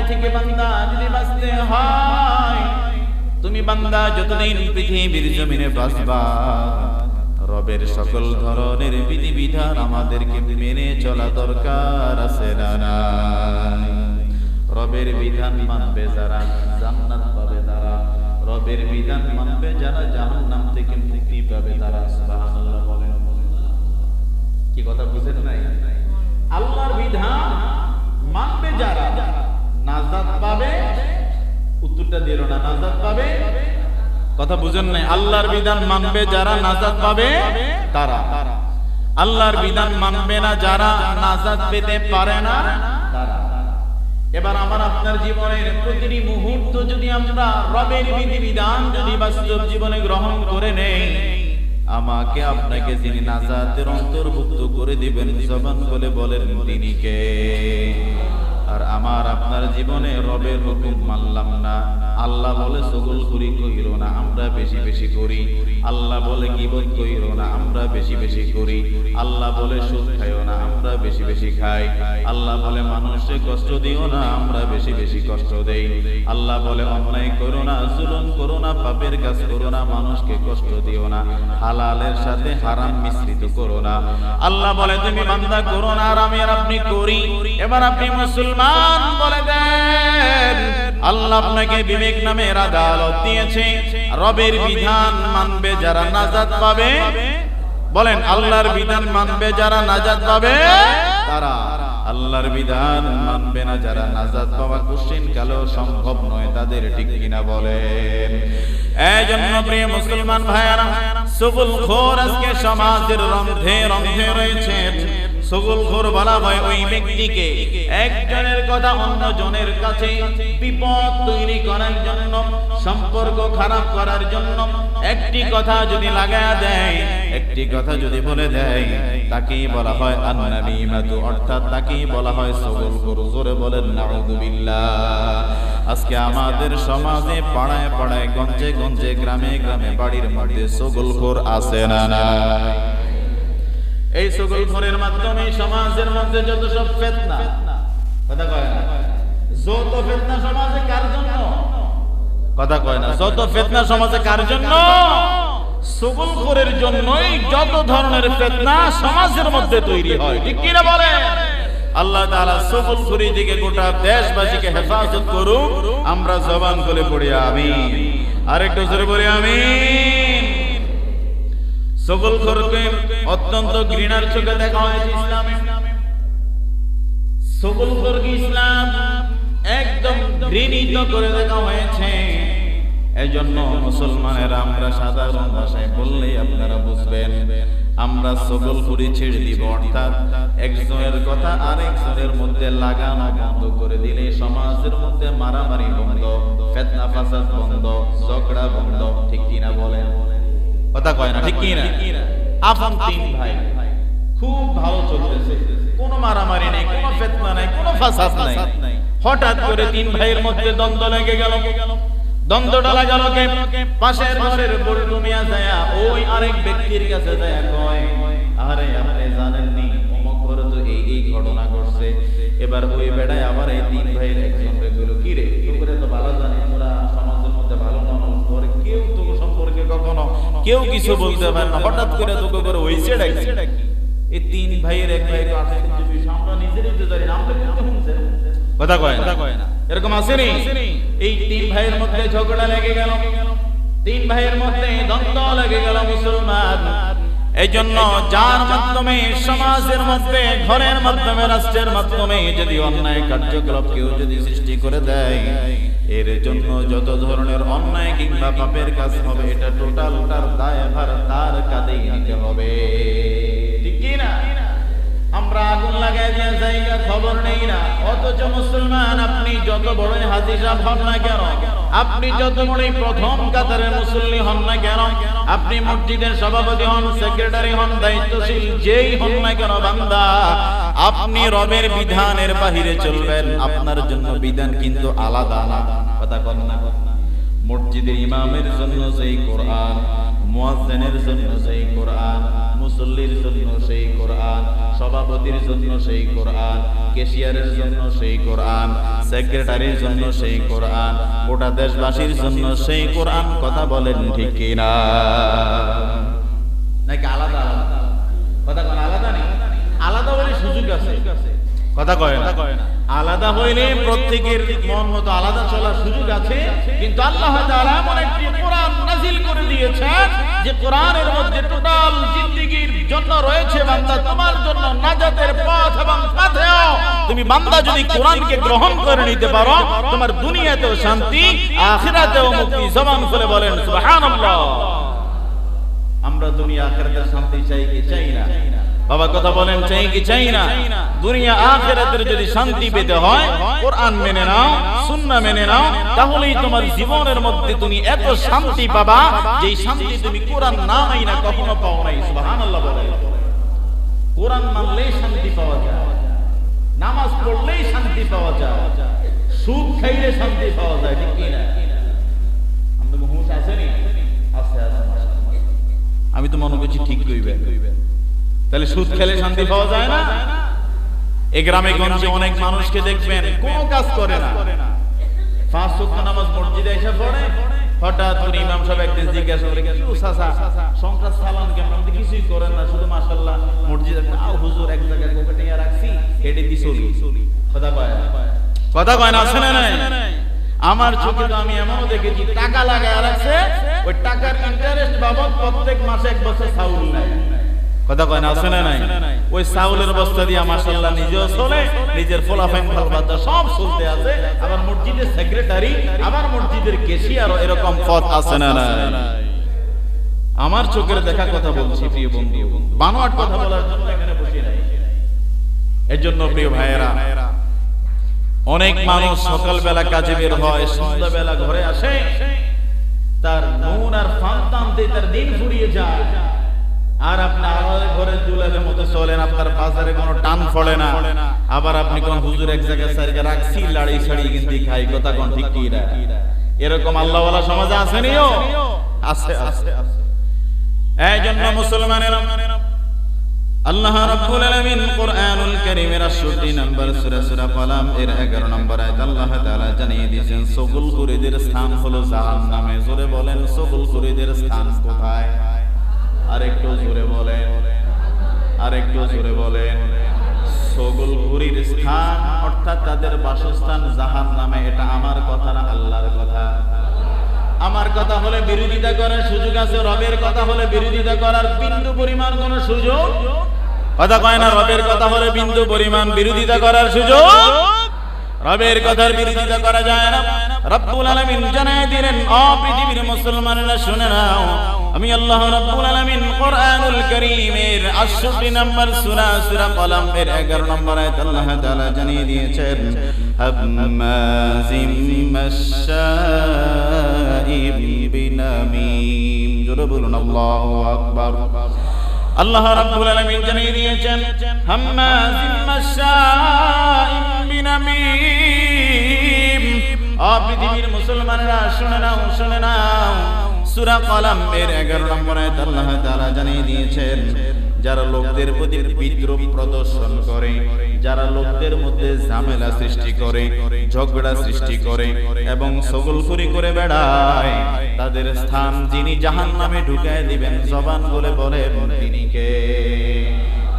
থেকে বান্দা যদি বাঁচতে হয়, তুমি বান্দা যতদিন পৃথিবীর জমিনে বাঁচবা, রবের সকল ধরনের বিধিবিধান আমাদেরকে মেনে চলা দরকার আছে না নাই? রবের বিধান মানবে যারা জান্নাত পাবে তারা, রবের বিধান মানবে যারা জাহান্নাম থেকে মুক্তি পাবে তারা। সুবহানাল্লাহ বলেন। কি কথা বুঝেন নাই? আল্লাহর বিধান মানবে যারা নাজাত পাবে। উত্তরটা দিল না, নাজাত পাবে। কথা বুঝেন নাই? আল্লাহর বিধান মানবে যারা নাজাত পাবে তারা, আল্লাহর বিধান মানবে না যারা নাজাত পেতে পারে না তারা। এবার আমার আপনার জীবনের প্রতিটি মুহূর্ত যদি আমরা রবের বিধিবিধান যদি বাস্তব জীবনে গ্রহণ করে নেই, আমাকে আপনাকে যিনি নাজাতের অন্তর্ভুক্ত করে দিবেন, জবান বলে বলেন তিনি কে? আর আমার আপনার জীবনে রবের হুকুম মানলাম না, আল্লাহ বলে চগলখুরি কইরো না, আমরা বেশি বেশি করি। আল্লাহ বলে গীবত কইরো না, আমরা বেশি বেশি করি। আল্লাহ বলে সুদ খাইও না, আমরা বেশি বেশি খাই। আল্লাহ বলে মানুষকে কষ্ট দিও না, আমরা বেশি বেশি কষ্ট দেই। আল্লাহ বলে অন্যায় করো না, জুলুম করো না, পাপের কাজ করো না, মানুষকে কষ্ট দিও না, হালালের সাথে হারাম মিশ্রিত করো না। আল্লাহ বলে তুমি বান্দা করো না, আর আমি আর আপনি করি। এবার আপনি মুসলমান বলে দেন, আল্লাহ আপনাকে বিবেক নামের আদালত দিয়েছে। রবের বিধান মানবে যারা নাজাত পাবে। বলেন, আল্লাহর বিধান মানবে যারা নাজাত পাবে তারা, আল্লাহর বিধান মানবে না যারা নাজাত পাওয়া কোশ্চিন কালেও সম্ভব নয় তাদের। ঠিক কিনা বলেন? এই জন্য প্রিয় মুসলমান ভাইয়েরা, চগলখোর আজকে সমাজের রন্ধে রন্ধে রয়েছেন। চগলখোর বলা হয় ওই ব্যক্তিকে একজনের কথা অন্যজনের কাছে বিপদ তৈরি করার জন্য, সম্পর্ক খারাপ করার জন্য একটি কথা যদি লাগায়া দেয়, একটি কথা যদি বলে দেয়, তাকেই বলা হয় আন-নামিমাতু, অর্থাৎ তাকেই বলা হয় চগলখোর। জোরে বলেন নাউযুবিল্লাহ। আজকে আমাদের সমাজে পাড়ায় পাড়ায়, গঞ্জে গঞ্জে, গ্রামে গ্রামে, বাড়ির মধ্যে চগলখোর আছে না নাই? এই চগলখোরের মাধ্যমে সমাজের মধ্যে যত সব ফিতনা, কথা কয় না, যত ফিতনা সমাজে কার জন্য? কথা কয় না, যত ফিতনা সমাজে কার জন্য? চগলখোরের জন্যই যত ধরনের ফিতনা সমাজের মধ্যে তৈরি হয়। ঠিক কি না বলেন? আল্লাহ তাআলা চগলখোরি থেকে গোটা দেশবাসীকে হেফাজত করুক। আমরা জবান খুলে পড়ি আমিন। আরেকটু জোরে বলি আমিন। চগলখোরকে অত্যন্ত ঘৃণার চোখে দেখা হয়েছে ইসলামে। চগলখোরকে ইসলাম একদম ঘৃণিত করে দেখা হয়েছে। এজন্য মুসলমানেরা আমরা সাধারণ ভাষায় বললেই আপনারা বুঝবেন, আমরা চগলখুরি ছেড়ে দিব, অর্থাৎ একজনের কথা আরেকজনের মধ্যে লাগানো বন্ধ করে দিলে সমাজের মধ্যে মারামারি বন্ধ, ফিতনা ফাসাদ বন্ধ, ঝগড়া বন্ধ। ঠিক কিনা বলেন? কথা কয় না? ঠিক কিনা? আপন তিন ভাই খুব ভালো চলতেছে, কোনো মারামারি নেই, কোনো ফিতনা নাই, কোনো ফাসাদ নাই। হঠাৎ করে তিন ভাইয়ের মধ্যে দ্বন্দ্ব লেগে গেল। দ্বন্দ্বটা লাগালো কে? পাশের ঘরের বড় মিয়া যায় ওই আরেক ব্যক্তির কাছে যায়, কয় আরে আপনি জানেননি অমুক ঘরে তো এই এই ঘটনা ঘটছে। এবার ওই বেড়ায় আবার এই তিন ভাইয়ের একজন বলল, কি রে তোরে তো ভালো জানি, তোরা সমাজের মধ্যে ভালো মানুষ, তোর কেউ তো সম্পর্কে কখনো কেউ কিছু বলতে পারে না, হঠাৎ করে তোকে করে হইছে ডাকি। এই তিন ভাইয়ের এক ভাই আমরা নিজেরই তো জানি না, আমরা কিন্তু শুনছে। কথা কয় না? এরকম আসেনি? এই তিন ভাইয়ের মধ্যে ঝগড়া লেগে গেল, তিন ভাইয়ের মধ্যে দ্বন্দ্ব লেগে গেল। মুসলমান এই জন্য যার মাধ্যমে সমাজের মধ্যে, ঘরের মাধ্যমে, রাষ্ট্রের মাধ্যমে যদি অন্যায় কার্যকলাপ কেউ যদি সৃষ্টি করে দেয়, এর জন্য যত ধরনের অন্যায় কিংবা পাপের কাজ হবে, এটা টোটাল তার দায়ভার তার কাঁধেই নিতে হবে। ঠিক কি না? আমরা আগুন লাগাই দিয়ে জায়গা খবর নেই না। অথচ মুসলমান, আপনি যত বড় হাজী সাহেব হন না কেন, আপনি যত বড় প্রথম কাতারের মুসল্লি হন না কেন, আপনি মসজিদের সভাপতি হন, সেক্রেটারি হন, দায়িত্বশীল যেই হন না কেন, বান্দা আপনি রবের বিধানের বাহিরে চলবেন, আপনার জন্য বিধান কিন্তু আলাদা আলাদা। কথা কন না? মসজিদের ইমামের জন্য যেই কোরআন, মুয়াজ্জিনের জন্য সেই কোরআন, মুসল্লির জন্য সেই কোরআন, সভাপতির জন্য সেই কোরআন, ক্যাশিয়ারের জন্য সেই কোরআন, সেক্রেটারির জন্য সেই কোরআন, গোটা দেশবাসীর জন্য সেই কোরআন। কথা বলেন ঠিক কিনা? নাকি আলাদা আলাদা? কথা কোন আলাদা নেই? আলাদা হলে সুযোগ আছে, কথা কয় না। আলাদা হইলে প্রত্যেকের মন মতো আলাদা চলার সুযোগ আছে, কিন্তু আল্লাহ তাআলা এমন একটি কোরআন নাযিল করে দিয়েছেন যে কোরআনের মধ্যে টোটাল জিন্দেগীর জন্য রয়েছে বান্দা তোমার জন্য নাজাতের পথ এবং পাথেয়। তুমি বান্দা যদি কোরআনকে গ্রহণ করে নিতে পারো, তোমার দুনিয়াতেও শান্তি, আখিরাতেও মুক্তি। জবান খুলে বলেন সুবহানাল্লাহ। আমরা দুনিয়া আখিরাতের শান্তি চাই কি চাই না? বাবা কথা বলেন, চাই কি চাই না? দুনিয়া আখিরাতের যদি শান্তি পেতে হয়, কোরআন মেনে নাও, সুন্নাহ মেনে নাও, তাহলেই তোমার জীবনের মধ্যে তুমি এত শান্তি পাবা যেই শান্তি তুমি কোরআন না মাইনা কখনো পাও নাই। সুবহানাল্লাহ বলেন। কোরআন মানলেই শান্তি পাওয়া যায়, নামাজ পড়লেই শান্তি পাওয়া যায়, সুদ খাইলে শান্তি পাওয়া যায়, ঠিক কি না? আমাদের হুঁশ আছে নি? আছে আছে। আমি তো মনে করছি ঠিক কইবে। তাহলে সুদ খেলে শান্তি পাওয়া যায় না? এই গ্রামে গঞ্জে অনেক মানুষকে দেখবেন কোনো কাজ করে না, 5 ওয়াক্ত নামাজ মসজিদে এসে পড়ে, হঠাৎ করে ইমাম সাহেব একদিন জিজ্ঞাসা করে, কি চাচা সংসার চালান কেমন? আপনি কিছুই করেন না, শুধু মাশাআল্লাহ মসজিদে আও হুজুর এক জায়গায় গোকাটিয়া রাখছি, হেডে দি চলি। কথা কয় কথা কয় না? আছে না নাই? আমার চোখে তো আমি এমনও দেখেছি টাকা লাগায় রাখছে, ওই টাকার ইন্টারেস্ট বাবদ প্রত্যেক মাসে 1 বছর চাউল নেয়। কথা কয় না? আছে না নাই? ওই চাউলের বস্তা দিয়ে মাশাআল্লাহ নিজেও চলে, নিজের ফলাফাইন ফলবাতা সব চলতে আছে, আবার মসজিদের সেক্রেটারি, আবার মসজিদের ক্যাশিয়ার, এরকম পদ আছে না নাই? আমার চোখের দেখা কথা বলছি প্রিয় বন্ধু, বানোয়াট কথা বলার জন্য এখানে বসে নাই। এর জন্য প্রিয় ভাইয়েরা, অনেক মানুষ সকালবেলা কাজে বের হয়, সন্ধ্যাবেলা ঘরে আসে, তার নুন আর ফান টানতে তার দিন ফুরিয়ে যায়। আর আপনি আমাদের ঘরে দুলালের মতো চলেন, আপনার বাজারে কোনো টান পড়ে না। আবার আপনি কোন হুজুর এক জায়গায় সারিয়ে রাখছি, লাড়ি ছাড়ি কিন্তু খাই। কথা কোন ঠিক কি না? এরকম আল্লাহওয়ালা সমাজে আসেনিও? আছে আছে। এই জন্য মুসলমানেরা, আল্লাহ রাব্বুল আলামিন কোরআনুল কারীমের 68 নম্বর সূরা সূরা কলাম এর 11 নম্বর আয়াত আল্লাহ তাআলা জানিয়ে দিয়েছেন, সগলখুরীদের স্থান হলো জাহান্নামে। জোরে বলেন, সগলখুরীদের স্থান কোথায়? আরেকটু জোরে বলেন, আরেকটু জোরে বলেন। সগলখুরীর স্থান অর্থাৎ তাদের বাসস্থান জাহান্নামে। এটা আমার কথা না, আল্লাহর কথা। আমার কথা হলে বিরোধিতা করার সুযোগ আছে, রবের কথা হলে বিরোধিতা করার বিন্দু পরিমাণ কোন সুযোগ? কথা কয় না? রবের কথা হলে বিন্দু পরিমাণ বিরোধিতা করার সুযোগ? রবের কথার বিরোধিতা করা যায় না। রব্বুল আলামিন জানায় দিলেন, ও পৃথিবীর মুসলমানেরা শুনে নাও, আমি আল্লাহ রব্বুল আলামিন কোরআনুল কারীমের 68 নম্বর সূরা সূরা কলাম এর 11 নম্বর আয়াত আল্লাহ তাআলা জানিয়ে দিয়েছেন, হাম্মাজিম মাশশাইম বিনামিম। জোরে বলুন আল্লাহু আকবার। আল্লাহ রাব্বুল আলামিন জানিয়ে দিয়েছেন, হাম্মাজিম মাশশাইম বিনামিম। ও পৃথিবীর মুসলমানেরা শুনে নাও, শুনে নাও। সূরা কলাম এর 11 নম্বর আয়াত আল্লাহ তাআলা জানিয়ে দিয়েছেন, যারা লোকদের প্রতি বিদ্রোহ প্রদর্শন করে, যারা লোকদের মধ্যে ঝামেলা সৃষ্টি করে, ঝগড়া সৃষ্টি করে এবং সগলখুরি করে বেড়ায়, তাদের স্থান যিনি জাহান্নামে ঢুকায় দিবেন, জবান বলে বলেন তিনি কে?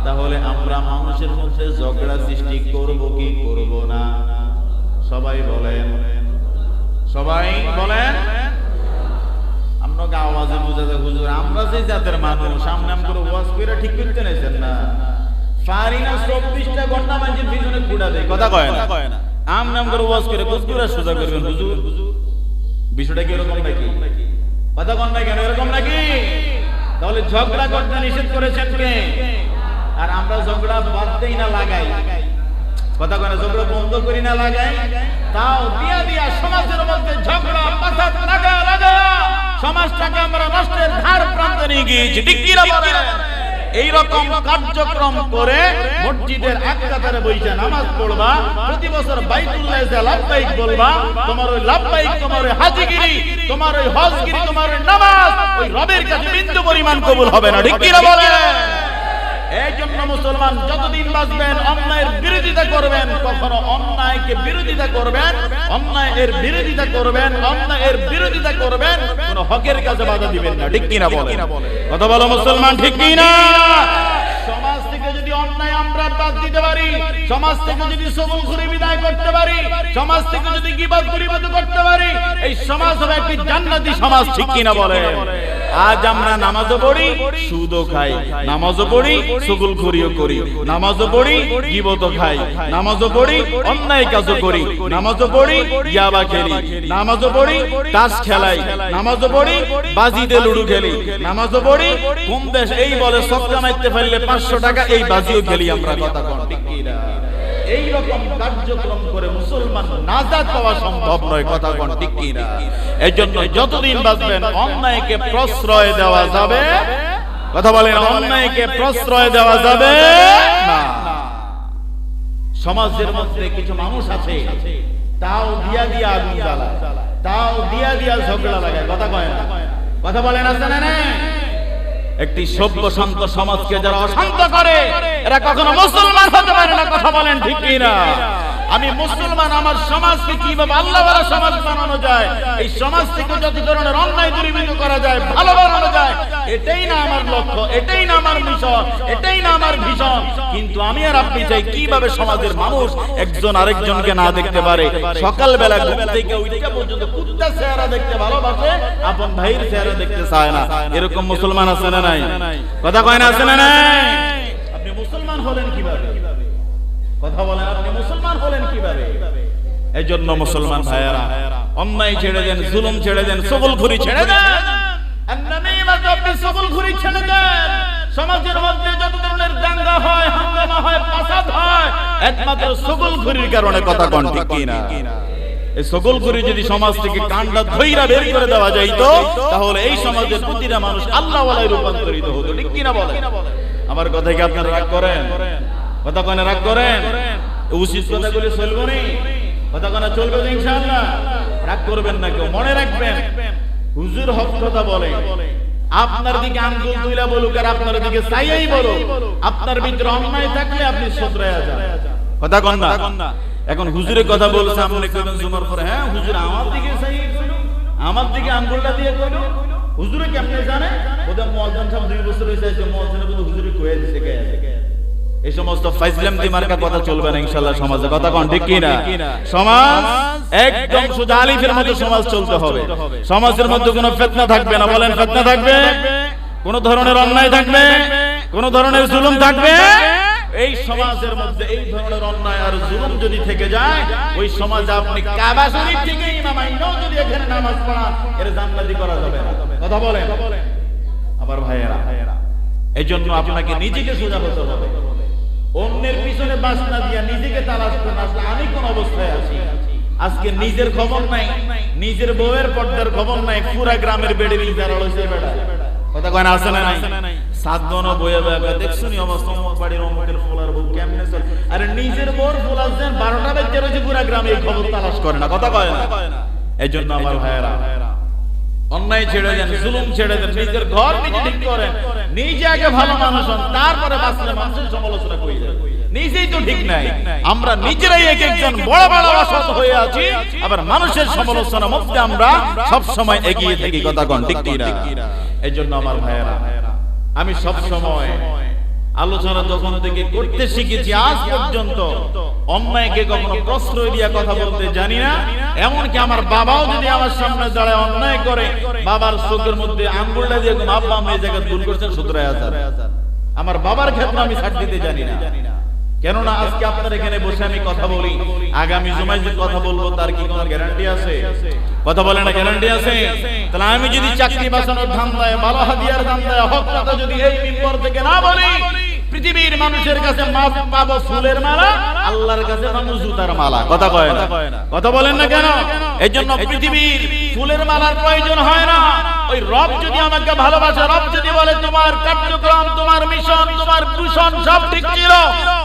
তাহলে আমরা মানুষের মধ্যে ঝগড়া সৃষ্টি করব কি করব না? সবাই বলেন, সবাই বলেন। আমরা আওয়াজে বুঝা যায় হুজুর আমরা যে জাতের মানুষ, সামনে আম করে ওয়াজ কইরা ঠিক করতে নাইছেন না, পারি না 24টা ঘন্টা মানুষের পিছনে ঘুরা দেয়। কথা কয় না? আম নাম করে ওয়াজ করে কুসকুরা সোজা করবেন হুজুর। বিষয়টা কি এরকম নাকি? কথা কোন না কেন এরকম নাকি? তাহলে ঝগড়া করতে নিষেধ করেছেন কে? আর আমরা ঝগড়া বাদ দেই না, লাগাই। কথা কয় না? ঝগড়া বন্ধ করি না, লাগাই। তাও দিয়া দিয়া সমাজের মধ্যে ঝগড়া পাসাদ লাগা লাগা সমাজটাকে আমরা নষ্টের ধার প্রান্তে নিয়ে গিয়েছি। ঠিক কি না বলেন? এই রকম কার্যক্রম করে মসজিদের এক কাতারে বসে নামাজ পড়বা, প্রতি বছর বাইতুল্লাহ এসে লাব্বাইক বলবা, তোমার ওই লাব্বাইক, তোমার ওই হাজিগিরি, তোমার ওই হজগিরি, তোমার ওই নামাজ ওই রবের কাছে বিন্দু পরিমাণ কবুল হবে না। ঠিক কি না বলেন? এই জন্য মুসলমান যতদিন বাঁচবেন অন্যায়ের বিরোধিতা করবেন, কখনো অন্যায়কে বিরোধিতা করবেন, অন্যায়ের বিরোধিতা করবেন, অন্যায়ের বিরোধিতা করবেন, কোন হকের কাছে বাধা দিবেন না। ঠিক কি না বলেন? কথা বলো মুসলমান, ঠিক কি না? সমাজ থেকে যদি অন্যায় আমরা বাদ দিতে পারি, সমাজ থেকে যদি সবলখুরি বিদায় করতে পারি, সমাজ থেকে যদি গীবত গরিবত করতে পারি, এই সমাজ হবে একটি জান্নাতি সমাজ। ঠিক কি না বলেন? আজ আমরা নামাজও পড়ি, সুদও খাই, নামাজও পড়ি, সবলখুরিও করি, নামাজও পড়ি, গীবতও খাই, নামাজও পড়ি, অন্যায় কাজও করি, নামাজও পড়ি, ইয়াবা খেলি, নামাজও পড়ি, তাস খেলাই, নামাজও পড়ি, বাজিতে লুডু খেলি, নামাজও পড়ি, কোন দেশ এই বলে সবকা মারতে ফেললে 500 টাকা, এই বাজিও খেলি আমরা। কথা কোন ঠিক কি না? এই রকম কার্যক্রম করে মুসলমান নাজাত পাওয়া সম্ভব নয়। কথা কোন ঠিক কি না? এই জন্য যতদিন বাঁচবেন অন্যায়কে প্রশ্রয় দেওয়া যাবে, কথা বলেন, অন্যায়কে প্রশ্রয় দেওয়া যাবে না। সমাজের মধ্যে কিছু মানুষ আছে তাও দিয়া দিয়া আগুন জ্বালায়, তাও দিয়া দিয়া ঝগড়া লাগায়। কথা কয় না? কথা বলেন, আছে না? একটি সভ্য শান্ত সমাজকে যারা অশান্ত করে এরা কখনো মুসলমান হতে পারে না। কথা বলেন ঠিক কি না? আমি মুসলমান, আমার সমাজকে কিভাবে আল্লাহওয়ালা সমাজ বানানো যায়, এই সমাজ থেকে যত ধরনের অন্যায় দূরীভূত করা যায়, ভালো বানানো যায়, এটাই না আমার লক্ষ্য, এটাই না আমার মিশন, এটাই না আমার ভিশন। কিন্তু আমি আর আপনি চাই কিভাবে সমাজের মানুষ একজন আরেকজনকে না দেখতে পারে, সকালবেলা ঘুম থেকে উঠা পর্যন্ত কুত্তার চেহারা দেখতে ভালোবাসে, আপন ভাইয়ের চেহারা দেখতে চায় না। এরকম মুসলমান আছে না নাই? কথা কয় না, আছে না নাই? আপনি মুসলমান হলেন কিভাবে? কথা বলেন, আপনি মুসলমান হলেন কিভাবে? এই জন্য মুসলমান ভাইয়েরা অন্যায় ছেড়ে দেন, জুলুম ছেড়ে দেন, সবলখুরি ছেড়ে দেন, আপনি সবলখুরি ছেড়ে দেন। সমাজের মধ্যে যত ধরনের দাঙ্গা হয়, হাঙ্গামা হয়, ফাসাদ হয়, একমাত্র সবলখুরির কারণে। কথা কোন ঠিক কি না? এই সবলখুরি যদি সমাজ থেকে কান্ডা ধইরা বের করে দেওয়া যাইতো, তাহলে এই সমাজের প্রতিটা মানুষ আল্লাহওয়ালায় রূপান্তরিত হতো। ঠিক কি না বলেন? আমার কথা কি আপনারা রাগ করেন? কথা কয় না রাগ করেন? উচিত কথাগুলি চলবে না, কথা কয় না চলবে তো ইনশাআল্লাহ। রাগ করবেন না কেউ, মনে রাখবেন হুজুর হক কথা বলে। আপনার দিকে আঙ্গুল তুইলা বলুক আর আপনার দিকে চাইয়াই বলো, আপনার ভিতরে অন্যায় থাকলে আপনি শুধরায়া যান। কথা কন না? এখন হুজুরের কথা বলছে, আপনি কইবেন জুমার পরে, হ্যাঁ হুজুর আমার দিকে চাইয়াই কইলো, আমার দিকে আঙ্গুলটা দিয়ে কইলো। হুজুরে কেমনে জানে? ওদের মুয়াজ্জিন সাহেব 2 বছর হইছে, মুয়াজ্জিনে বলে হুজুরে কইয়া দিছে কে? এই সমস্ত ফাইজলাম দি মার্কা কথা চলবে না ইনশাআল্লাহ সমাজে। কথা কোন ঠিক কি না? সমাজ একদম সোজা আলিফের মতো সমাজ চলতে হবে। সমাজের মধ্যে কোনো ফিতনা থাকবে না। বলেন, ফিতনা থাকবে, কোন ধরনের অন্যায় থাকবে, কোন ধরনের জুলুম থাকবে। এই সমাজের মধ্যে এই ধরনের অন্যায় আর জুলুম যদি থেকে যায়, ওই সমাজে আপনি কাবা শরীফ থেকে ইমাম আইনাও যদি এখানে নামাজ পড়ান, এর জান্নাতি করা যাবে না। কথা বলেন আমার ভাইয়েরা। এই জন্য আপনাকে নিজেকে সোজা হতে হবে। অন্যের পিছনে বাসনা দিয়া নিজেকে তালাশ করে আসলে আমি কোন অবস্থায় আছি। আজকে নিজের খবর নাই, নিজের বউয়ের পর্দার খবর নাই, পুরা গ্রামের বেড়ে যারা রয়েছে বেড়া। কথা কয় না, আছে না নাই? সাতগণ বইয়ে বেড়া দেখছুনি অবস্থা, অমুক বাড়ির অমুকের ফোলার বউ কেমনে চল। আরে নিজের বউর ফোলার দেন 12টা বেজে রয়েছে, পুরা গ্রামে এই খবর তালাশ করে না। কথা কয় না? এই জন্য আমার ভাইয়েরা অন্যায় ছেড়ে দেন, জুলুম ছেড়ে দেন, নিজের ঘর নিজে ঠিক করেন, নিজে আগে ভালো মানুষ হন, তারপরে বাঁচলে মানুষের সমালোচনা করে যান। নিজেই তো ঠিক নাই, আমরা নিজেরাই এক একজন বড় বড় অসৎ হয়ে আছি, আবার মানুষের সমালোচনা মধ্যে আমরা সব সময় এগিয়ে থাকি। কথা কোন ঠিক কি না? এই জন্য আমার ভাইয়েরা আমি সব সময় আলোচনা তখন থেকে করতে শিখেছি, আজ পর্যন্ত অন্যায়কে কখনো প্রশ্রয় দিয়া কথা বলতে জানি না। এমনকি আমার বাবাও যদি আমার সামনে দাঁড়ায় অন্যায় করে, বাবার চোখের মধ্যে আঙ্গুলটা দিয়ে আব্বা আমি এই জায়গায় ভুল করছেন, শুধরায় আছেন। আমার বাবার ক্ষেত্রে আমি ছাড় দিতে জানি না। কেননা আজকে আপনার এখানে বসে আমি কথা বলি, আগামী জুমায় যে কথা বলবো তার কি কোনো গ্যারান্টি আছে? কথা বলে না, গ্যারান্টি আছে? তাহলে আমি যদি চাকরি বাঁচানোর ধান্দায়, ভালো হাদিয়ার ধান্দায়, হক কথা যদি এই মিম্বর থেকে না বলি, পৃথিবীর মানুষের কাছে মাছ পাবো ফুলের মালা, আল্লাহর কাছে পাবো জুতার মালা। কথা কয় না? কথা বলেন না কেন? এই জন্য পৃথিবীর ফুলের মালার প্রয়োজন হয় না। ওই রব যদি আমাকে ভালোবাসে, রব যদি বলে তোমার কার্যক্রম, তোমার মিশন, তোমার দূষণ সব ঠিক ছিল,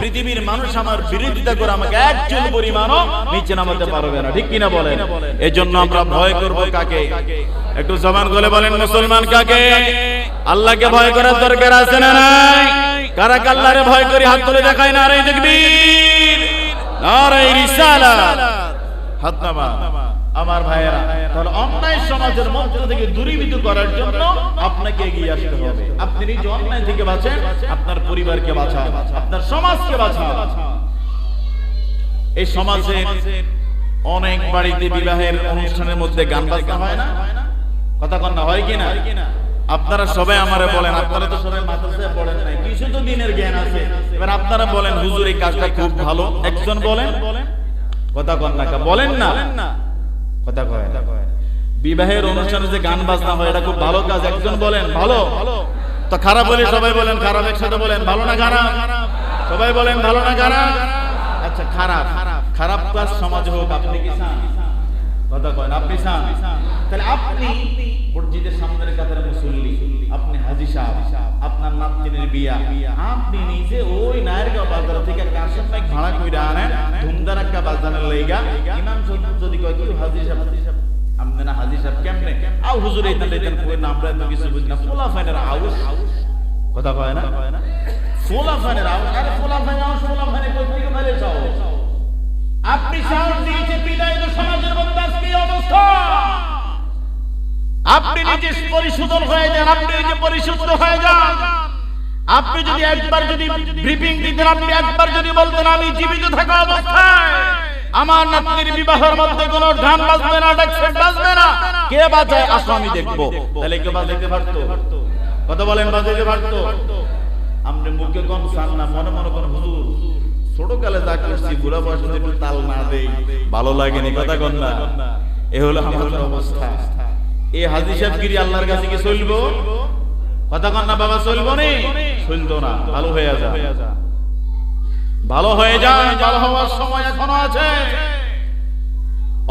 পৃথিবীর মানুষ আমার বিরোধিতা করে আমাকে একজন পরিমাণও নিচে নামাতে পারবে না। ঠিক কিনা বলেন? এই জন্য আমরা ভয় করব কাকে? একটু জবান খুলে বলেন, মুসলমান কাকে? আল্লাহকে ভয় করার দরকার আছে না নাই? কারা আল্লাহরে ভয় করি হাত তুলে দেখায় না? আরে তাকবীর, নারে রিসালাত, হাত নামা। আমার ভাইয়েরা, তাহলে অন্যায় সমাজের মধ্য থেকে দূরীভূত করার জন্য আপনাকে এগিয়ে আসতে হবে। আপনি নিজে অন্যায় থেকে বাঁচেন, আপনার পরিবারকে বাঁচান, আপনার সমাজকে বাঁচান। এই সমাজে অনেক বাড়িতে বিবাহের অনুষ্ঠানের মধ্যে গান বাজনা হয় না? কথা কন না, হয় কিনা? আপনারা সবাই আমারে বলেন, আপনারা তো সবাই মাদ্রাসায় পড়েন নাই, কিছু তো দিনের জ্ঞান আছে। এবার আপনারা বলেন, হুজুর এই কাজটা খুব ভালো, একজন বলেন। কথা কন না, বলেন না, কথা কয় না। বিবাহের অনুষ্ঠানে যে গান বাজনা হয় এটা খুব ভালো কাজ, একজন বলেন ভালো। তো খারাপ বলে সবাই বলেন খারাপ, একসাথে বলেন ভালো না খারাপ? সবাই বলেন ভালো না খারাপ? আচ্ছা, খারাপ খারাপ কাজ সমাজ হোক, আপনি কি চান? কথা কয় না, আপনি চান? তাহলে আপনি মসজিদের সামনের কাতারে মুসল্লি, আপনি হাজী সাহেব, আপনার নাতনির বিয়া, আপনি নিজে ওই নায়েরগাঁও বাজার থেকে কাশেম বাইক ভাড়া কইরা আনেন ধুমধারাক্কা বাজানের লাইগা। ইমাম যদি কয় কি হাজী সাহেব, আপনি না হাজী সাহেব কেমনে? আও হুজুর এইটা লেতেন কই না, আমরা তো কিছু বুঝি না। ফুলাফানের আউস, কথা কয় না? ফুলাফানের আউস, আরে ফুলাফানের আউস, ফুলাফানে কই থেকে মেলে যাও? আপনি সাহস দিয়েছে বিদায় তো সমাজের মধ্যে আজকে এই অবস্থা। আপনি নিজে পরিশুদ্ধ হয়ে যান, আপনি নিজে পরিশুদ্ধ হয়ে যান। আপনি যদি একবার যদি ব্রিফিং দিতেন, আপনি একবার যদি বলতেন আমি জীবিত থাকা অবস্থায় আমার নাতনির বিবাহের মধ্যে কোনো গান বাজবে না, ডেক্সেট বাজবে না, কে বাজায় আসো আমি দেখবো, তাহলে কে বাজাইতে পারতো? কথা বলেন, বাজাইতে পারতো? আপনি মুখে কম চান না, মনে মনে কোন হুজুর ছোট কালে যা করছি বুড়া বয়সে একটু তাল না দেই ভালো লাগেনি। কথা কন না? এ হলো আমাদের অবস্থা। এই হাজী সাহেবগিরি আল্লাহর কাছে কি চলবো? কথা কন না বাবা, চলবো নি? চলতো না। ভালো হয়ে যা, ভালো হয়ে যায়, ভালো হওয়ার সময় এখনো আছে।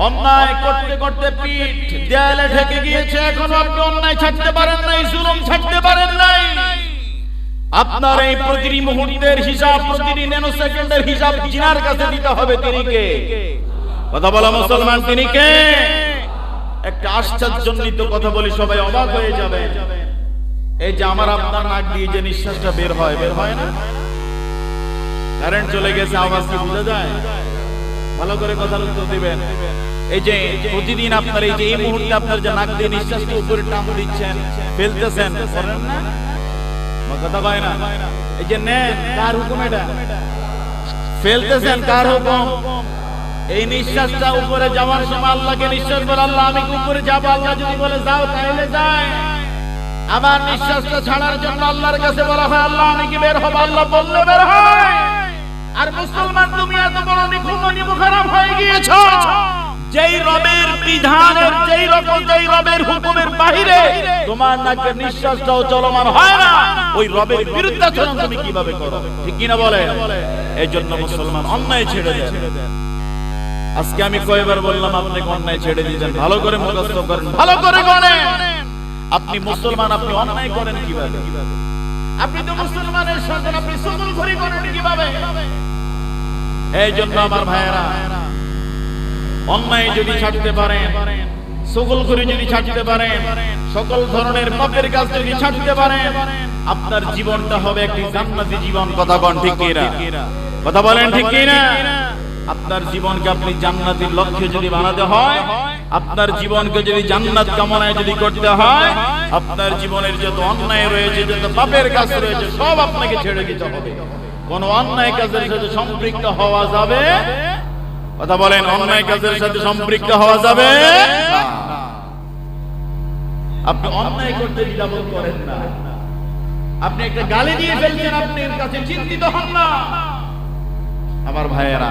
অন্যায় করতে করতে পিঠ দেয়ালে ঠেকে গিয়েছে, এখনো আপনি অন্যায় ছাড়তে পারেন নাই, জুলুম ছাড়তে পারেন নাই। আপনার এই প্রতিটি মুহূর্তের হিসাব, প্রতিটি ন্যানো সেকেন্ডের হিসাব জিনার কাছে দিতে হবে। তিনি কে? কথা বলা মুসলমান, তিনি কে? একটা আশ্চর্যজনিত কথা বলি, সবাই অবাক হয়ে যাবে। এই যে আমার আপনার নাক দিয়ে যে নিঃশ্বাসটা বের হয়, বের হয় না? কারেন্ট চলে গেছে, আওয়াজ কি বোঝা যায়? ভালো করে কথা উত্তর দিবেন। এই যে প্রতিদিন আপনার এই যে এই মুহূর্তে আপনার যে নাক দিয়ে নিঃশ্বাসটা উপরে টান দিচ্ছেন, ফেলতেছেন, করেন না? কথা কয় না? এই যে নেন, কার হুকুম এটা? ফেলতেছেন, কার হুকুম? এই নিঃশ্বাসটা উপরে যাওয়ার সময় আল্লাহকে নিঃশ্বাস বলে, আল্লাহ আমি উপরে যাবো, আল্লাহ যদি বলে যাও তাহলে যায়। আবার নিঃশ্বাসটা ছাড়ার জন্য আল্লাহর কাছে বলা হয়, আল্লাহ আমি কি বের হবো? আল্লাহ বললে বের হয়। আর মুসলমান তুমি এত বড় নিমুখারাম হয়ে গিয়েছো, যেই রবের বিধানের, যেই রবের হুকুমের বাহিরে তোমার নাকের নিঃশ্বাসটাও চলমান হয় না, ওই রবের বিরুদ্ধাচরণ তুমি কিভাবে করো? ঠিক কিনা বলে? এই জন্য মুসলমান অন্যায় ছেড়ে দেন। আজকে আমি কয়বার বললাম আপনি অন্যায় ছেড়ে দিয়েছেন? ভালো করে মুখস্থ করেন, ভালো করে গণেন। আপনি মুসলমান, আপনি অন্যায় করেন কিভাবে? আপনি তো মুসলমানের সন্তান, আপনি সকলখড়ি করেন কিভাবে? এই জন্য আমার ভাইয়েরা, অন্যায় যদি ছাড়তে পারেন, সকলখড়ি যদি ছাড়তে পারেন, সকল ধরনের পাপের কাজ যদি ছাড়তে পারেন, আপনার জীবনটা হবে একটি জান্নাতি জীবন। কথা বলেন ঠিক কিনা? কথা বলেন ঠিক কিনা? আপনার জীবনকে আপনি জান্নাতের লক্ষ্যে যদি বানাতে হয়, আপনার জীবনকে যদি জান্নাত কামনায় যদি করতে হয়, আপনার জীবনের যত অন্যায় রয়েছে, যত পাপের কাজ রয়েছে, সব আপনাকে ছেড়ে দিতে হবে। কোন অন্যায় কাজের সাথে সম্পৃক্ত হওয়া যাবে? কথা বলেন, অন্যায় কাজের সাথে সম্পৃক্ত হওয়া যাবে না। আপনি অন্যায় করতে দ্বিধাবোধ করেন না। আপনি একটা গালি দিয়ে ফেলছেন, আপনি এর কাছে চিন্তিত হন না। আমার ভাইয়েরা,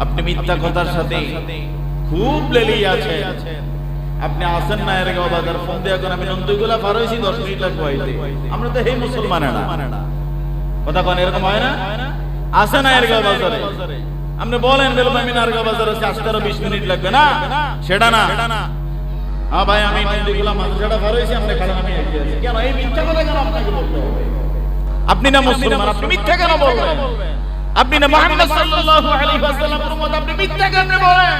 আপনি মিথ্যা কথার সাথে খুব লেলিয়ে আছেন। আপনি আসেন না এরগাঁও বাজার, ফোন দিয়ে এখন আমি নন্দীগুলা পার হয়েছি 10 মিনিট লাগবে হইতে। আমরা তো এই মুসলমান না, কথা কোন এরকম হয় না? আসে না এরগাঁও বাজারে? আপনি বলেন বেলবামি নারগাঁও বাজারে আসতে আরো 20 মিনিট লাগবে না, সেটা না। হ্যাঁ ভাই আমি নদীগুলা মাদ্রাসাটা পার হইছি, আপনি খালি আমি এগিয়ে আছি। কেন এই মিথ্যা কথা কেন আপনাকে বলতে হবে? আপনি না মুসলমান, আপনি মিথ্যা কেন বলবেন? আপনি না মুহাম্মদ সাল্লাল্লাহু আলাইহি ওয়াসাল্লামের উম্মত, আপনি মিথ্যা কেন বলেন?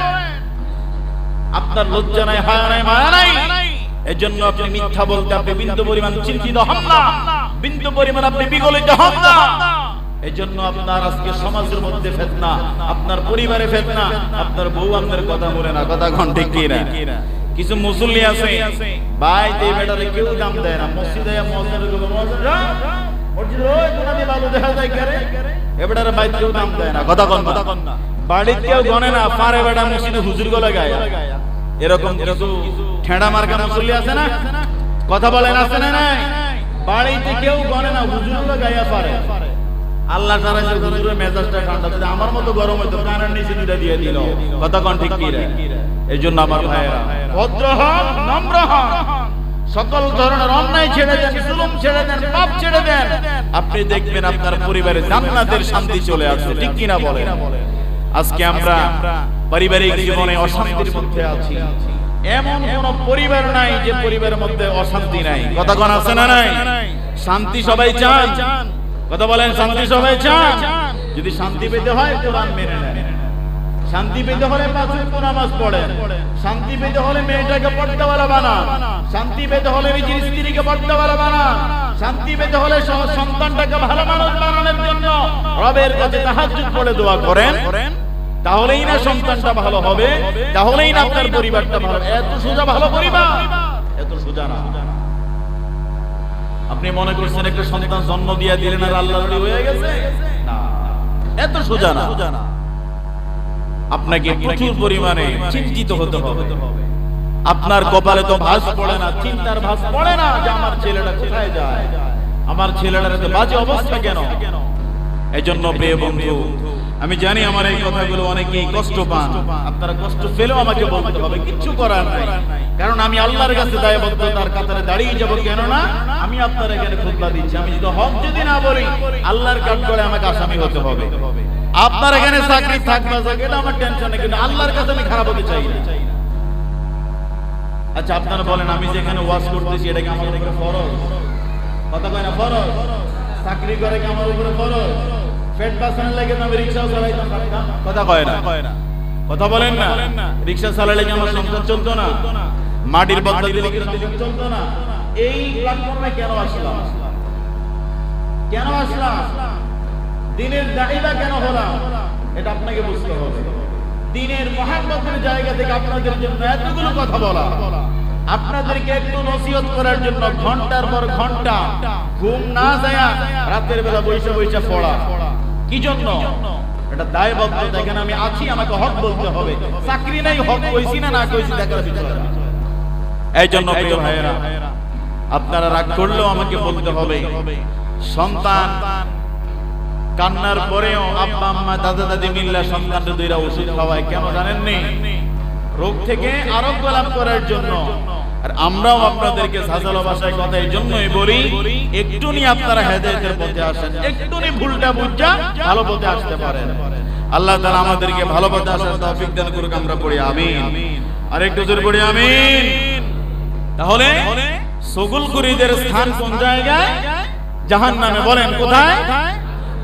আপনার লজ্জা নাই, হায়া নাই, মায়া নাই? এজন্য আপনি মিথ্যা বলতে আপনি বিন্দু পরিমাণ চিন্তিত হন না, বিন্দু পরিমাণ আপনি বিগলিত হন না। এজন্য আপনার আজকে সমাজের মধ্যে ফিতনা, আপনার পরিবারে ফিতনা, আপনার বউ আপনার কথা বলে না, কথা কোন ঠিক কি না? কিছু মুসল্লি আছে ভাই এই বেটারে কেউ দাম দেয় না, মসজিদে মুয়াজ্জিনের গুলো মুয়াজ্জিনরা মসজিদে ওই কোনাতে ভালো দেখা যায় করে এ বেটারে ভাই কেউ দাম দেয় না, কথা কোন না? বাড়িতে কেউ গনে না, পারে বেটা মসজিদে হুজুর গলা গায়। এরকম কিছু ঠেড়া মার্কা মুসল্লি আছে না, কথা বলেন আছে না? নাই বাড়িতে কেউ গনে না, হুজুরগুলো গায়া পারে। আল্লাহ তাআলা যে হুজুরের মেজাজটা ঠান্ডা, যদি আমার মতো গরম হইতো কানের নিচে দুইটা দিয়ে দিল, কথা কোন ঠিক কি রে? এইজন্য আমার ভাইয়েরা ভদ্র হন, নম্র হন, সকল ধরনের অন্যায় ছেড়ে দেন, জুলুম ছেড়ে দেন, পাপ ছেড়ে দেন। আপনি দেখবেন আপনার পরিবারে জান্নাতের শান্তি চলে আসছে, ঠিক কি না বলেন? আজকে আমরা পারিবারিক জীবনে অশান্তির মধ্যে আছি, এমন কোন পরিবার নাই যে পরিবারের মধ্যে অশান্তি নাই, কথা কোন আছে না? নাই শান্তি সবাই চান, কথা বলেন শান্তি সবাই চান। যদি শান্তি পেতে হয় কোরআন মেনে নেন, শান্তি পেতে হলে 5 ওয়াক্ত নামাজ পড়েন, শান্তি পেতে হলে মেয়েটাকে পর্দাওয়ালা বানান, শান্তি পেতে হলে নিজের স্ত্রীকে পর্দাওয়ালা বানান, শান্তি পেতে হলে সন্তানটাকে ভালো মানুষ বানানোর জন্য রবের কাছে তাহাজ্জুদ পড়ে দোয়া করেন, তাহলেই না সন্তানটা ভালো হবে, তাহলেই না আপনার পরিবারটা ভালো। এত সোজা ভালো পরিবার, এত সোজা না। আপনি মনে করছেন একটা সন্তান জন্ম দিয়ে দিলেন আর আল্লাহর ওলি হয়ে গেছে, না, এত সোজা না। আপনাকে প্রচুর পরিমাণে চিন্তিত হতে হবে। আপনার কপালে তো ভাঁজ পড়ে না, চিন্তার ভাঁজ পড়ে না যে আমার ছেলেটা কোথায় যায়, আমার ছেলেটার এত বাজে অবস্থা কেন? এজন্য প্রিয় বন্ধু, আমি জানি আমার এই কথাগুলো অনেকেই কষ্ট পান, আপনারা কষ্ট পেলেও আমাকে বলতে হবে, কিচ্ছু করার নাই। কারণ আমি আল্লাহর কাছে দায়বদ্ধতার কাতারে দাঁড়িয়ে যাব, কেননা আমি আপনার এখানে খুতবা দিচ্ছি। আমি যদি হক যদি না বলি আল্লাহর কাঠগড়ায় আমাকে আসামি হতে হবে। আপনার এখানে চাকরি থাকবে এটা আমার টেনশন নেই, কিন্তু আল্লাহর কাছে আমি খারাপ হতে চাই না। আচ্ছা আপনারা বলেন, আমি যেখানে ওয়াজ করতেছি এটা কি আমার উপরে ফরজ? কথা কয় না ফরজ? চাকরি করে কি আমার উপরে ফরজ? পেট বাঁচানোর লাগে আমি রিকশাও চালাইতাম পারতাম, কথা কয় না? কথা বলেন না? রিকশা চালালে কি আমার সংসার চলতো না? মাটির বদলা দিলে কি চলতো না? এই প্ল্যাটফর্মে কেন আসলাম? কেন আসলাম? দিনের দায়িত্ব কেন হলাম? এটা আপনাকে বুঝতে হবে। দিনের মহব্বতের জায়গা থেকে আপনাদের জন্য এতগুলো কথা বলা, আপনাদেরকে একটু নসিহত করার জন্য ঘন্টার পর ঘন্টা ঘুম না যায় রাতের বেলা বৈশা বৈশা পড়া, কি জন্য? এটা দায়বদ্ধতা। এখানে আমি আছি, আমাকে হক বলতে হবে। চাকরি নাই, হক কইছি না না কইছি দেখার বিষয় না। এই জন্য প্রিয় ভাইয়েরা, আপনারা রাগ করলেও আমাকে বলতে হবে, সন্তান কান্নার পরেও আব্বা আম্মা দাদা দাদি মিল্লা সন্তানদের দুইটা ওষুধ খাওয়ায়, কেন জানেননি? রোগ থেকে আরোগ্য লাভ করার জন্য। আর আমরাও আপনাদেরকে সাজালো ভাষায় কথা এই জন্যই বলি, একটুনি আপনারা হেদায়েতের পথে আসেন, একটুনি ভুলটা বুঝা ভালো পথে আসতে পারেন। আল্লাহ তাআলা আমাদেরকে ভালো পথে আসার তৌফিক দান করুক। আমরা পড়ি আমিন, আর একটু জোরে পড়ি আমিন। তাহলে সগুলকুরীদের স্থান কোন জায়গায়? জাহান্নামে। বলেন কোথায়?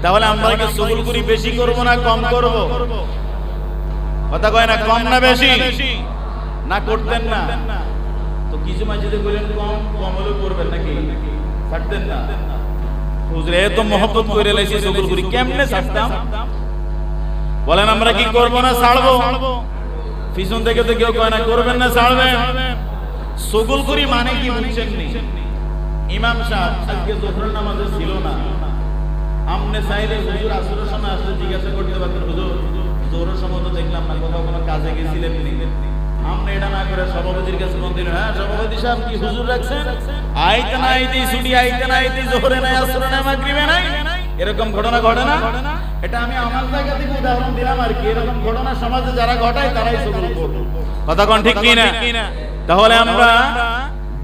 তাহলে আমরা কি সগুলকুরী বেশি করব না কম করব? কথা কয় না, কম না বেশি? না করতেন না তো কিছু মাঝে বলেন কম, কম হলেও করবেন নাকি? ছাড়তেন না? হুজুর এত মহব্বত করে লাইছি সগুলকুরী, কেমনে ছাড়তাম? বলেন আমরা কি করব না ছাড়বো? পিছন থেকে তো কেউ কয় না করবেন না ছাড়বেন। সগুলকুরী মানে কি বুঝছেন নি? ইমাম সাহেব আজকে জোহরের নামাজে ছিল না, আমনে চাইলে হুজুর আসরের সময় আসলে জিজ্ঞাসা করতে পারতেন, হুজুর জোহরের সময় তো দেখলাম না, কোথাও কোনো কাজে গেছিলেন নি? আমনে এটা না করে সভাপতির কাছে ফোন দিলেন, হ্যাঁ সভাপতি সাহেব কি হুজুর রাখছেন? আইতে না আইতে ছুটি, আইতে না আইতে জোহরে নাই, আসরে নাই, মাগরিবে নাই। এরকম ঘটনা ঘটে না? এটা আমি আমার জায়গা থেকে উদাহরণ দিলাম আর কি। এরকম ঘটনা সমাজে যারা ঘটায় তারাই সগুলকুর। কথা কোন ঠিক কি না? তাহলে আমরা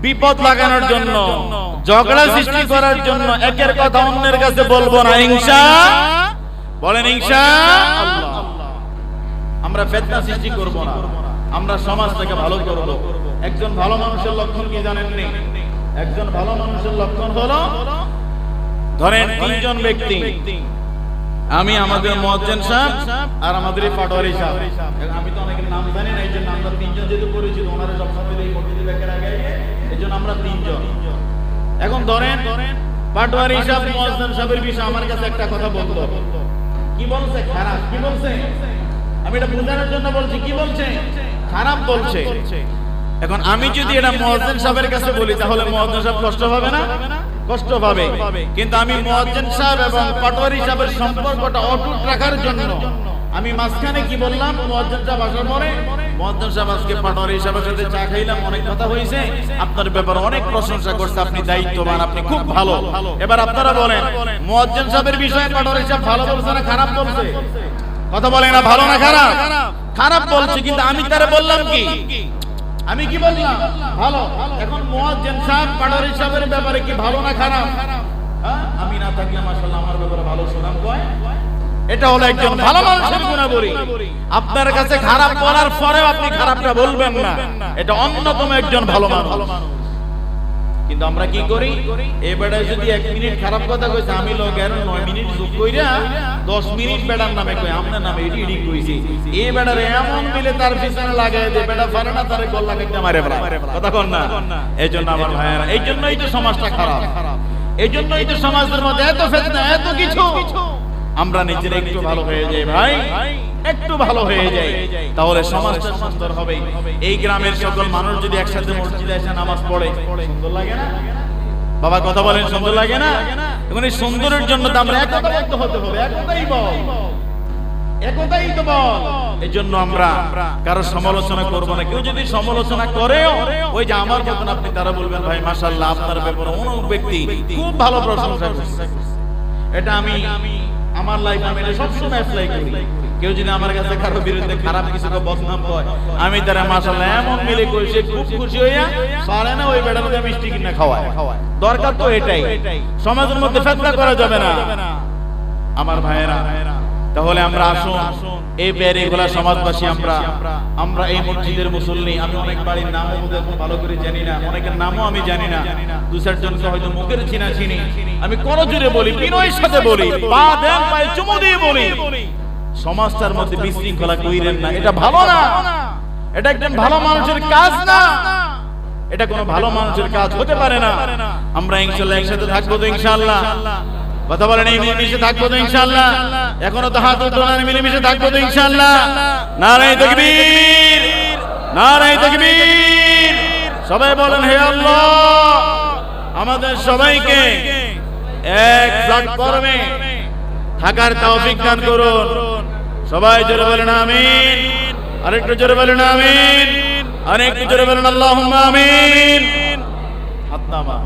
বিপদ লাগানোর জন্য ঝগড়া সৃষ্টি করার জন্য একের কথা অন্যের কাছে বলবো না, বলেন ইনশাআল্লাহ। আমরা ফিতনা সৃষ্টি করব না, আমরা সমাজটাকে ভালো করব। একজন ভালো মানুষের লক্ষণ কি জানেন নি? একজন ভালো মানুষের লক্ষণ হলো, ধরেন তিনজন ব্যক্তি, আমি, আমাদের মুয়াজ্জিন সাহেব আর আমাদের পাটোয়ারি সাহেব। আমি তো অনেকের নাম জানি না, এই জন্য আমরা তিনজন যেহেতু পরিচিত, ওনারা সব সময় এই মসজিদে বেকার আগে, এই জন্য আমরা তিনজন। এখন ধরেন পাটোয়ারি সাহেব মুয়াজ্জিন সাহেবের বিষয়ে আমার কাছে একটা কথা বলতো, কি বলছে? খারাপ। কি বলছে? আমি এটা বোঝানোর জন্য বলছি, কি বলছে? খারাপ বলছে। এখন আমি যদি এটা মুয়াজ্জিন সাহেবের কাছে বলি, তাহলে মুয়াজ্জিন সাহেব কষ্ট পাবে না? কষ্ট পাবে। কিন্তু আমি মুয়াজ্জিন সাহেব এবং পাটোয়ারি সাহেবের সম্পর্কটা অটুট রাখার জন্য আমি মাঝখানে কি বললাম? মুয়াজ্জিন সাহেব আসার পরে, মুয়াজ্জিন সাহেব আজকে পাটোয়ারি সাহেবের সাথে চা খাইলাম, অনেক কথা হয়েছে, আপনার ব্যাপারে অনেক প্রশংসা করছে, আপনি দায়িত্ববান, আপনি খুব ভালো। এবার আপনারা বলেন, মুয়াজ্জিন সাহেবের বিষয়ে পাটোয়ারি সাহেব ভালো বলছে না খারাপ বলছে? কথা বলেন না, ভালো না খারাপ? খারাপ বলছে। কিন্তু আমি তারে বললাম কি? আমি কি বললাম? ভালো। এখন মুয়াজ্জিন সাহেব পাটোয়ারি সাহেবের ব্যাপারে কি ভালো না খারাপ? আমি না থাকলে মাশাআল্লাহ আমার ব্যাপারে ভালো সুনাম কয়। এটা হলো একজন ভালো মানুষের গুণাবলী। আপনার কাছে খারাপ বলার পরেও আপনি খারাপটা বলবেন না, এটা অন্যতম একজন ভালো মানুষ। কিন্তু আমরা কি করি? এই বেড়ায় যদি 1 মিনিট খারাপ কথা কইছে, আমি লোক আর 9 মিনিট যোগ কইরা 10 মিনিট বেড়ার নামে কই, আপনার নামে এডি এডি কইছি। এই বেড়ার এমন মিলে তার পিছনে লাগায় দে, বেড়া পারে না, তারে গল লাগাইতে মারে বলা। কথা কোন না? এইজন্য আমার ভাইয়েরা, এইজন্যই তো সমাজটা খারাপ, এইজন্যই তো সমাজের মধ্যে এত ফিতনা, এত কিছু। আমরা নিজেরা একটু ভালো হয়ে যাই ভাই, একটু ভালো হয়ে যাই, তাহলে সমাজটা সুন্দর হবে। এই গ্রামের সকল মানুষ যদি একসাথে মসজিদে এসে নামাজ পড়ে, সুন্দর লাগে না? বাবা কথা বলেন, সুন্দর লাগে না? এখন এই সুন্দরের জন্য তো আমরা একতাবদ্ধ হতে হবে, একতাই বল, একতাই তো বল। এই জন্য আমরা কারো সমালোচনা করব না। কেউ যদি সমালোচনা করেও, ওই যে আমার মতন আপনি তারা বলবেন, ভাই মাশাআল্লাহ আপনার ব্যাপারে অনেক ব্যক্তি খুব ভালো প্রশংসা করছে। এটা আমি আমার লাইফে আমি এটা সবসময় অ্যাপ্লাই করি। কেউ যদি আমার কাছে কারো বিরুদ্ধে খারাপ কিছু বদনাম কয়, আমি তারা মাশাআল্লাহ এমন মিলে কই, সে খুব খুশি হইয়া পারে না ওই বেটার মধ্যে মিষ্টি কিনা খাওয়ায়। দরকার তো এটাই। সমাজের মধ্যে ফিতনা করা যাবে না আমার ভাইয়েরা। তাহলে আমরা আসুন, এই বেরিগুলা সমাজবাসী, আমরা এই মসজিদের মুসল্লি। আমি অনেক বাড়ির নামও ভালো করে জানি না, অনেকের নামও আমি জানি না, 2-4 জনকে হয়তো মুখের চিনা চিনি। আমি করজোরে বলি, বিনয়ের সাথে বলি, পা দেন পায়ে চুমু দিয়ে বলি, সমাজটার মধ্যে বিশৃঙ্খলা কইরেন না। এটা ভালো না, এটা একজন ভালো মানুষের কাজ না, এটা কোনো ভালো মানুষের কাজ হতে পারে না। আমরা ইনশাআল্লাহ একসাথে থাকবো তো ইনশাআল্লাহ? কথা বলেন, এই মিলেমিশে থাকবো তো ইনশাআল্লাহ? এখনো তো হাত উত্তোলন, মিলেমিশে থাকবো তো ইনশাআল্লাহ? নারায়ে তাকবীর, নারায়ে তাকবীর। সবাই বলেন, হে আল্লাহ আমাদের সবাইকে এক প্ল্যাটফর্মে থাকার তৌফিক দান করুন। সবাই জোরে বলেন আমিন। আরেকটু জোরে বলেন আমিন। আরেকটু জোরে বলেন আল্লাহুম্মা আমিন। হাত নামা।